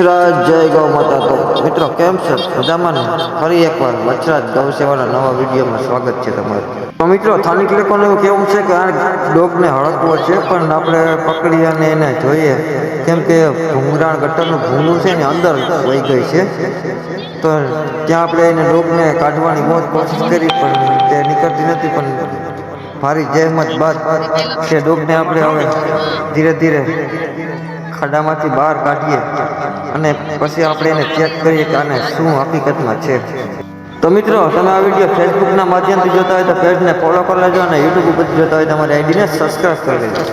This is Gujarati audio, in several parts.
વચરાજ જય ગૌ માતા. તો મિત્રો કેમ છે મજામાં ને? ફરી એકવાર વચરાજ ગૌ સેવાના નવા વિડીયોમાં સ્વાગત છે તમારું. તો મિત્રો સ્થાનિક લોકોને એવું કેવું છે કે આ ડોગને હળકવો છે, પણ આપણે પકડી અને એને જોઈએ, કેમ કે ભૂંગરાણ ગટરનું ભૂંગળું છે ને અંદર વહી ગઈ છે. તો ત્યાં આપણે એને ડોગને કાઢવાની બહુ જ કોશિશ કરી, પણ તે નીકળતી નથી. પણ ભારી જહેમત બાદ તે ડોગને આપણે હવે ધીરે ધીરે ખાડામાંથી બહાર કાઢીએ અને પછી આપણે એને ચેક કરીએ કે આને શું હકીકતમાં છે. તો મિત્રો, તમે આ વિડીયો ફેસબુકના માધ્યમથી જોતા હોય તો પેજને ફોલો કરી લેજો, અને યુટ્યુબ ઉપર જોતા હોય તો તમારી આઈડીને સબસ્ક્રાઈબ કરી લેજો.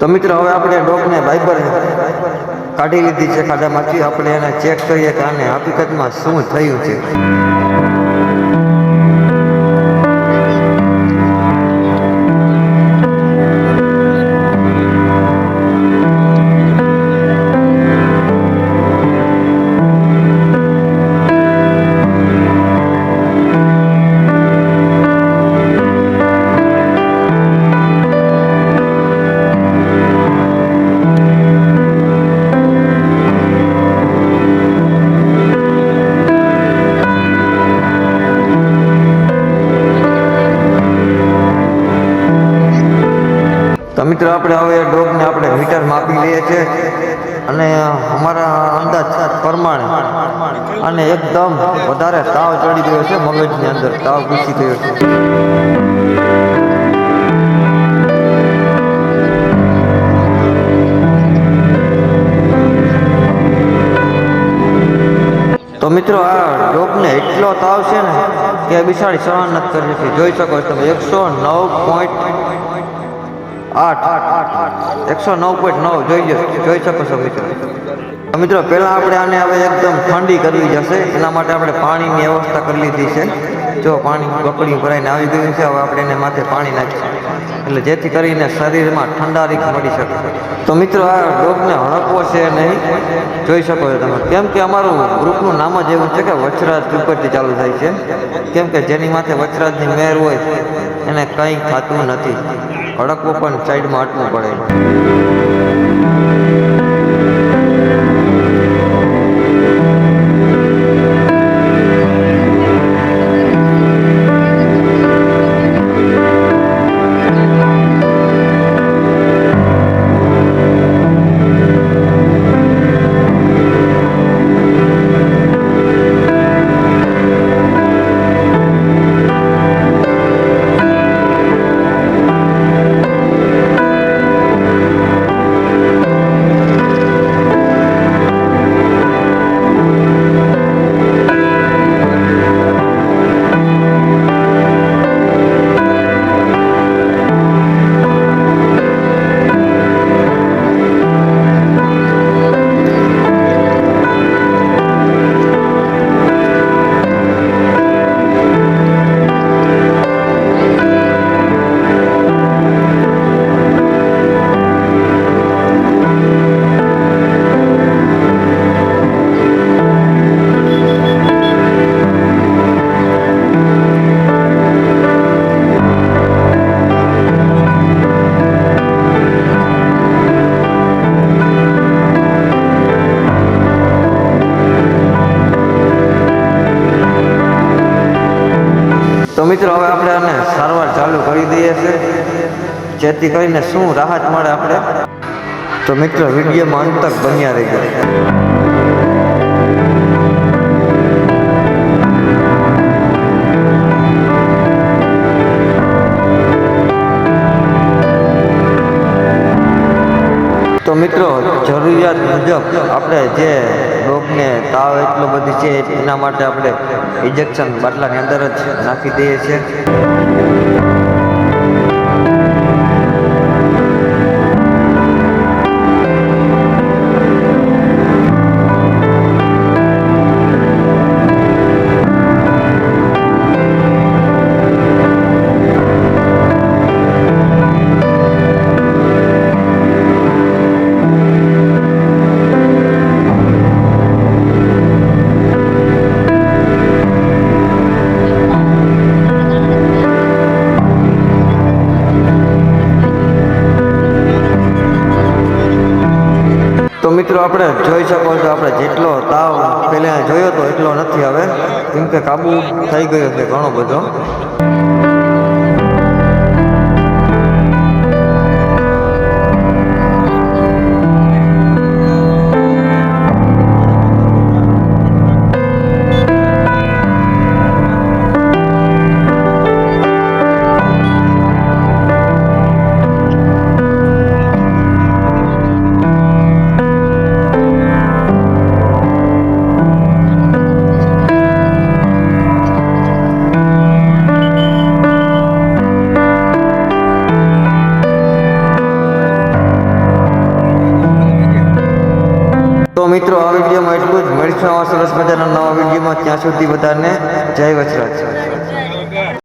તો મિત્રો, હવે આપણે ડોગને બાઈબર કાઢી લીધી છે ખાડામાંથી. આપણે એને ચેક કરીએ કે આને હકીકતમાં શું થયું છે. તો મિત્રો, આપણે હવે ડોગને આપણે મીટર માપી લઈએ છીએ, અને અમારા અંદાજ પ્રમાણે અને એકદમ વધારે તાવ ચડી ગયો છે, મગજની અંદર તાવ ઘૂસી ગયો છે. તો મિત્રો, આ ડોગને એટલો તાવ છે ને કે બિસાડી સહન નથી કરી શકતી. જોઈ શકો છો તમે 109.8 જોઈ શકો છો મિત્રો. મિત્રો, પહેલાં આપણે આને હવે એકદમ ઠંડી કરવી જશે. એના માટે આપણે પાણીની વ્યવસ્થા કરી લીધી છે. જો પાણી બકડી ભરાઈને આવી ગયું છે, હવે આપણે એને માથે પાણી નાખીશું, એટલે જેથી કરીને શરીરમાં ઠંડારીક મળી શકે. તો મિત્રો, આ ડોગને હળકવો છે નહીં, જોઈ શકો છો તમે, કેમ કે અમારું ગ્રુપનું નામ જ એવું છે કે વચરાજ ઉપરથી ચાલુ થાય છે. કેમ કે જેની માથે વચરાજની મહેર હોય એને કંઈ થતું નથી. હળકવો પણ સાઈડમાં હટવું પડે. તો મિત્રો, હવે આપણે આને સારવાર ચાલુ કરી દઈએ છીએ, જેથી કરીને શું રાહત મળે આપણે. તો મિત્રો, વિડીયોમાં અંત તક બન્યા રહી ગયા. તો મિત્રો, જરૂરિયાત મુજબ આપણે જે ડોગને તાવ એટલો બધી છે એના માટે આપણે ઇન્જેક્શન બાટલાની અંદર જ નાખી દઈએ છીએ. મિત્રો આપણે જોઈ શકો છો આપણે જેટલો તાવ પહેલાં જોયો તો એટલો નથી હવે, કેમ કે કાબુ થઈ ગયો છે ઘણો બધો. તો મિત્રો આ વિડીયોમાં એટલું જ. મળીશું આવા સરસ મજાના નવા વિડીયોમાં. ત્યાં સુધી બધાને જય વચરાજ.